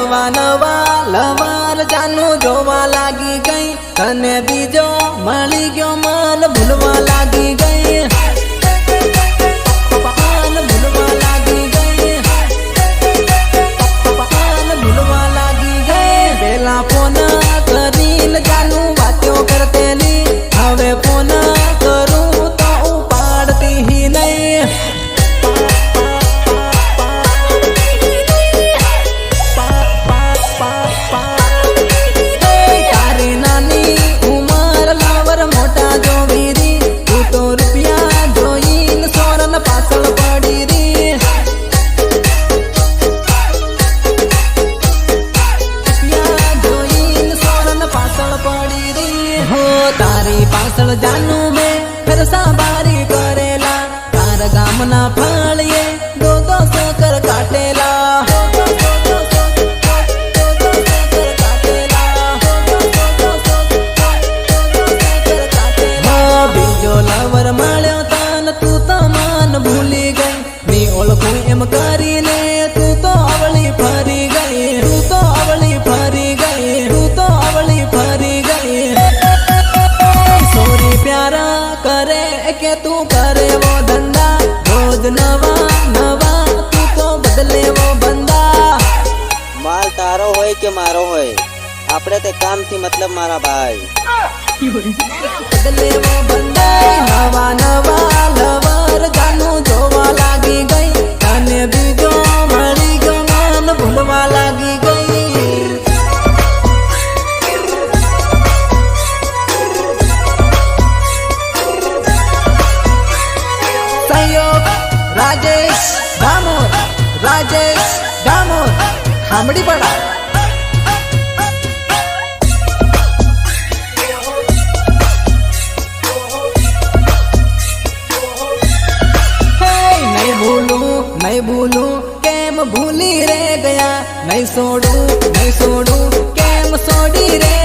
નવા નવા લવર જાનું જોવા લાગી ગઈ તને બીજો મળી ગયો મન ભૂલવા લાગી ગઈ મન ભૂલવા લાગી ગઈ મન ભૂલવા લાગી ગઈ પેલા ફોન કરીને જાનું વાતો કરતેલી હવે ફોન કરું તો ઉપાડતી નહીં તારી પાછળ જાનું મેં ફરસા બારી કરેલા તાર ગામના ફાળીએ દો સકર કાટેલા બીજો લવર મળ્યો તન તું તો મન ભૂલી ગઈ ની ઓળખું એમ કરીને તું તો અવળી ફરી ગઈ તું તો અવળી ફરી ગઈ તું તો અવળી ફરી ગઈ प्यारा करे के तू करे वो धंधा रोज नवा नवा तू तो बदले वो बंदा माल तारो होय के मारो होय आपड़े ते काम थी मतलब मारा भाई बदले वो बंदा नवा नवा लवर जानु जोवा लागी गई तने बीजो मળી ગયો મન ભૂલવા લાગી ગઈ राजेश दामोर हामड़ी पड़ा नहीं भूलू केम भूली रे गया नहीं सोडू केम सोडी रे